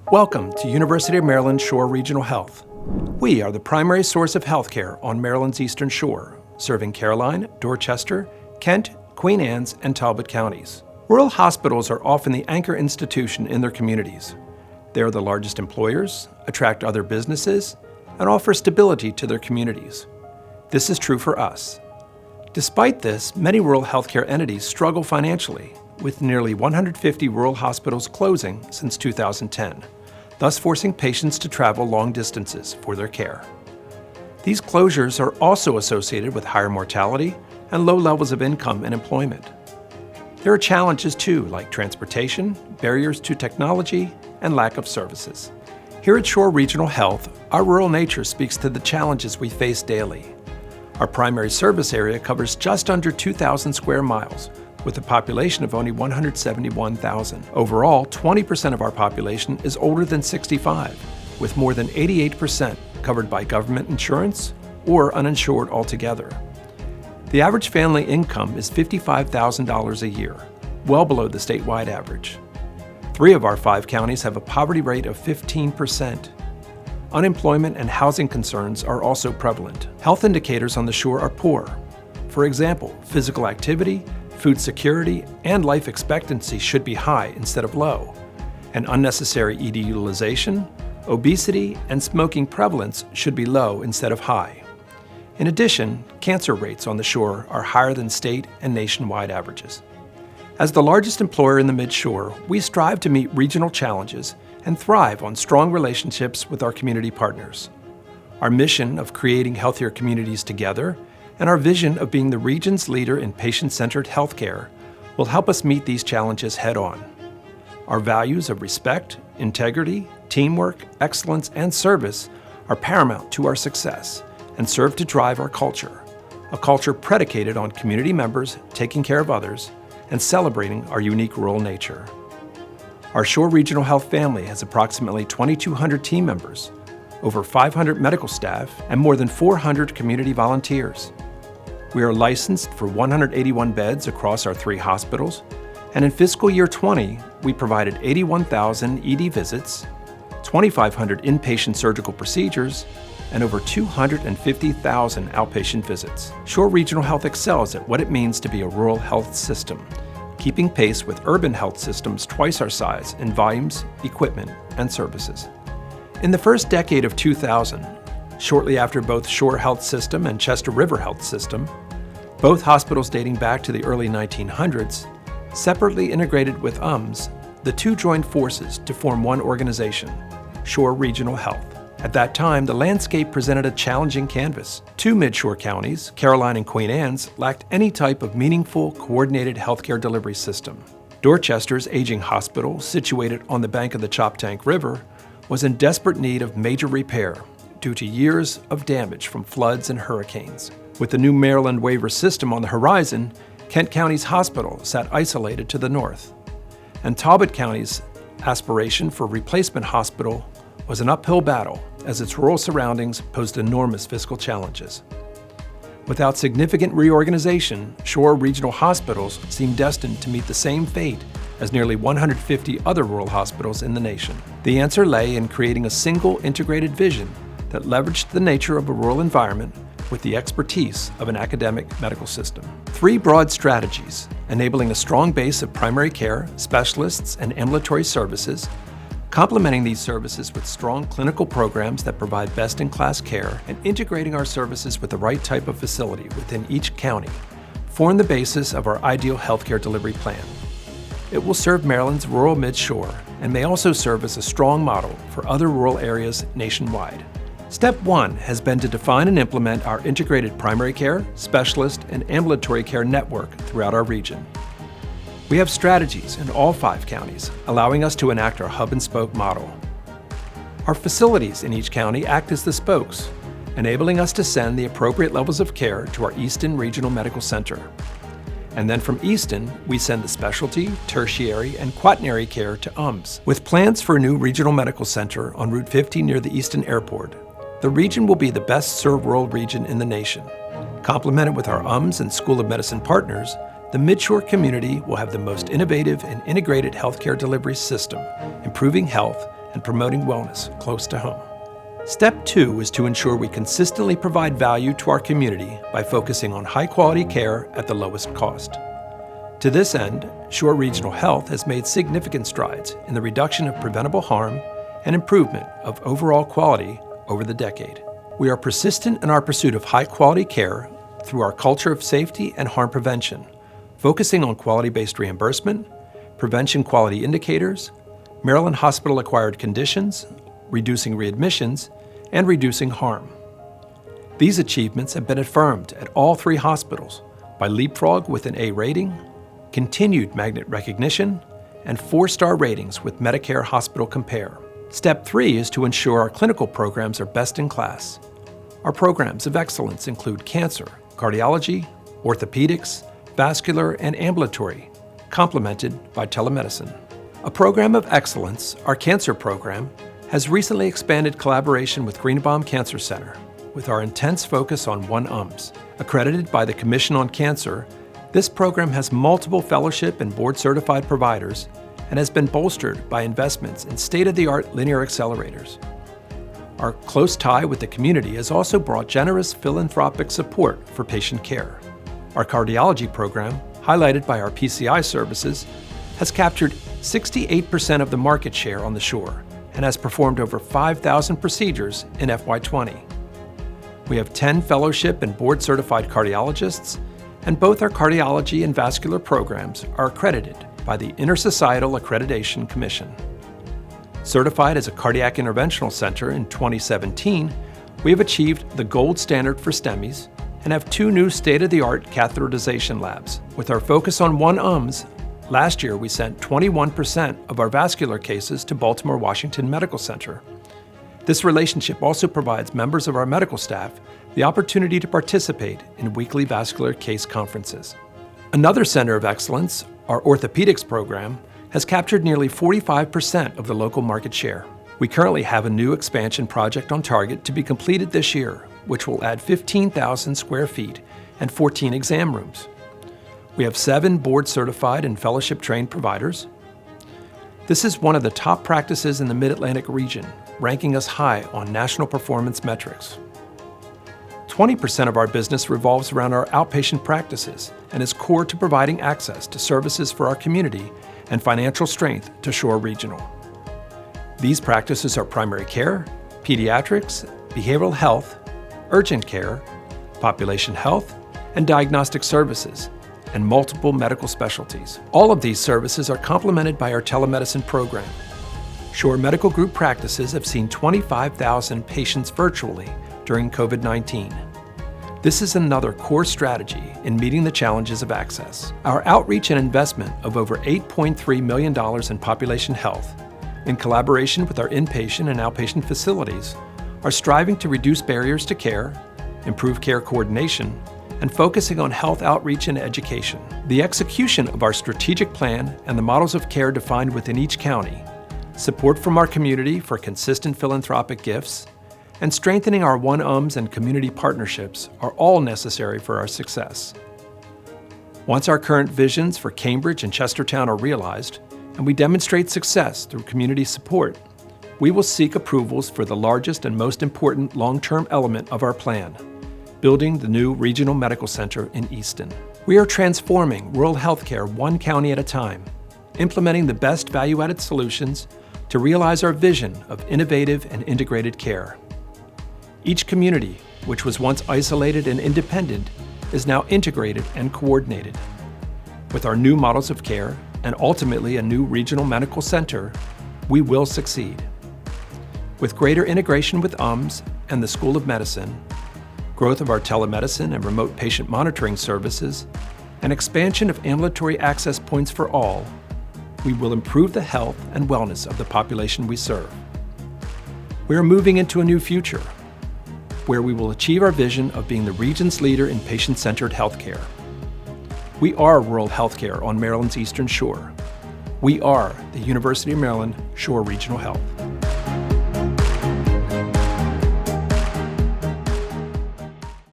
Welcome to University of Maryland Shore Regional Health. We are the primary source of healthcare on Maryland's Eastern Shore, serving Caroline, Dorchester, Kent, Queen Anne's, and Talbot counties. Rural hospitals are often the anchor institution in their communities. They are the largest employers, attract other businesses, and offer stability to their communities. This is true for us. Despite this, many rural healthcare entities struggle financially, with nearly 150 rural hospitals closing since 2010, thus forcing patients to travel long distances for their care. These closures are also associated with higher mortality and low levels of income and employment. There are challenges too, like transportation, barriers to technology, and lack of services. Here at Shore Regional Health, our rural nature speaks to the challenges we face daily. Our primary service area covers just under 2,000 square miles, with a population of only 171,000. Overall, 20% of our population is older than 65, with more than 88% covered by government insurance or uninsured altogether. The average family income is $55,000 a year, well below the statewide average. 3 of our 5 counties have a poverty rate of 15%. Unemployment and housing concerns are also prevalent. Health indicators on the shore are poor. For example, physical activity, food security, and life expectancy should be high instead of low, and unnecessary ED utilization, obesity, and smoking prevalence should be low instead of high. In addition, cancer rates on the shore are higher than state and nationwide averages. As the largest employer in the Mid-Shore, we strive to meet regional challenges and thrive on strong relationships with our community partners. Our mission of creating healthier communities together and our vision of being the region's leader in patient-centered healthcare will help us meet these challenges head-on. Our values of respect, integrity, teamwork, excellence, and service are paramount to our success and serve to drive our culture, a culture predicated on community members taking care of others and celebrating our unique rural nature. Our Shore Regional Health family has approximately 2,200 team members, over 500 medical staff, and more than 400 community volunteers. We are licensed for 181 beds across our 3 hospitals, and in fiscal year 20, we provided 81,000 ED visits, 2,500 inpatient surgical procedures, and over 250,000 outpatient visits. Shore Regional Health excels at what it means to be a rural health system, keeping pace with urban health systems twice our size in volumes, equipment, and services. In the first decade of 2000, shortly after both Shore Health System and Chester River Health System, both hospitals dating back to the early 1900s, separately integrated with UMS, the 2 joined forces to form one organization, Shore Regional Health. At that time, the landscape presented a challenging canvas. 2 Mid-Shore counties, Caroline and Queen Anne's, lacked any type of meaningful, coordinated healthcare delivery system. Dorchester's aging hospital, situated on the bank of the Choptank River, was in desperate need of major repair due to years of damage from floods and hurricanes. With the new Maryland waiver system on the horizon, Kent County's hospital sat isolated to the north. And Talbot County's aspiration for replacement hospital was an uphill battle as its rural surroundings posed enormous fiscal challenges. Without significant reorganization, Shore Regional Hospitals seemed destined to meet the same fate as nearly 150 other rural hospitals in the nation. The answer lay in creating a single integrated vision that leveraged the nature of a rural environment with the expertise of an academic medical system. 3 broad strategies, enabling a strong base of primary care, specialists, and ambulatory services, complementing these services with strong clinical programs that provide best-in-class care, and integrating our services with the right type of facility within each county, form the basis of our ideal healthcare delivery plan. It will serve Maryland's rural Mid-Shore and may also serve as a strong model for other rural areas nationwide. Step 1 has been to define and implement our integrated primary care, specialist, and ambulatory care network throughout our region. We have strategies in all 5 counties, allowing us to enact our hub-and-spoke model. Our facilities in each county act as the spokes, enabling us to send the appropriate levels of care to our Easton Regional Medical Center. And then from Easton, we send the specialty, tertiary, and quaternary care to UMS. With plans for a new regional medical center on Route 50 near the Easton Airport, the region will be the best-served rural region in the nation. Complemented with our UMS and School of Medicine partners, the Mid-Shore community will have the most innovative and integrated healthcare delivery system, improving health and promoting wellness close to home. Step 2 is to ensure we consistently provide value to our community by focusing on high-quality care at the lowest cost. To this end, Shore Regional Health has made significant strides in the reduction of preventable harm and improvement of overall quality over the decade. We are persistent in our pursuit of high-quality care through our culture of safety and harm prevention, focusing on quality-based reimbursement, prevention quality indicators, Maryland hospital-acquired conditions, reducing readmissions, and reducing harm. These achievements have been affirmed at all 3 hospitals by Leapfrog with an A rating, continued magnet recognition, and 4-star ratings with Medicare Hospital Compare. Step 3 is to ensure our clinical programs are best in class. Our programs of excellence include cancer, cardiology, orthopedics, vascular, and ambulatory, complemented by telemedicine. A program of excellence, our cancer program, has recently expanded collaboration with Greenbaum Cancer Center with our intense focus on 1 UMS. Accredited by the Commission on Cancer, this program has multiple fellowship and board-certified providers and has been bolstered by investments in state-of-the-art linear accelerators. Our close tie with the community has also brought generous philanthropic support for patient care. Our cardiology program, highlighted by our PCI services, has captured 68% of the market share on the shore and has performed over 5,000 procedures in FY20. We have 10 fellowship and board-certified cardiologists, and both our cardiology and vascular programs are accredited by the Intersocietal Accreditation Commission. Certified as a cardiac interventional center in 2017, we have achieved the gold standard for STEMIs and have 2 new state-of-the-art catheterization labs. With our focus on 1 UMS, last year we sent 21% of our vascular cases to Baltimore Washington Medical Center. This relationship also provides members of our medical staff the opportunity to participate in weekly vascular case conferences. Another center of excellence, our orthopedics program, has captured nearly 45% of the local market share. We currently have a new expansion project on target to be completed this year, which will add 15,000 square feet and 14 exam rooms. We have 7 board-certified and fellowship-trained providers. This is one of the top practices in the Mid-Atlantic region, ranking us high on national performance metrics. 20% of our business revolves around our outpatient practices and is core to providing access to services for our community and financial strength to Shore Regional. These practices are primary care, pediatrics, behavioral health, urgent care, population health, and diagnostic services, and multiple medical specialties. All of these services are complemented by our telemedicine program. Shore Medical Group practices have seen 25,000 patients virtually during COVID-19. This is another core strategy in meeting the challenges of access. Our outreach and investment of over $8.3 million in population health, in collaboration with our inpatient and outpatient facilities, are striving to reduce barriers to care, improve care coordination, and focusing on health outreach and education. The execution of our strategic plan and the models of care defined within each county, support from our community for consistent philanthropic gifts, and strengthening our 1 UMS and community partnerships are all necessary for our success. Once our current visions for Cambridge and Chestertown are realized, and we demonstrate success through community support, we will seek approvals for the largest and most important long-term element of our plan, building the new Regional Medical Center in Easton. We are transforming rural healthcare 1 county at a time, implementing the best value-added solutions to realize our vision of innovative and integrated care. Each community, which was once isolated and independent, is now integrated and coordinated. With our new models of care and ultimately a new regional medical center, we will succeed. With greater integration with UMS and the School of Medicine, growth of our telemedicine and remote patient monitoring services, and expansion of ambulatory access points for all, we will improve the health and wellness of the population we serve. We are moving into a new future, where we will achieve our vision of being the region's leader in patient-centered healthcare. We are rural healthcare on Maryland's Eastern Shore. We are the University of Maryland Shore Regional Health.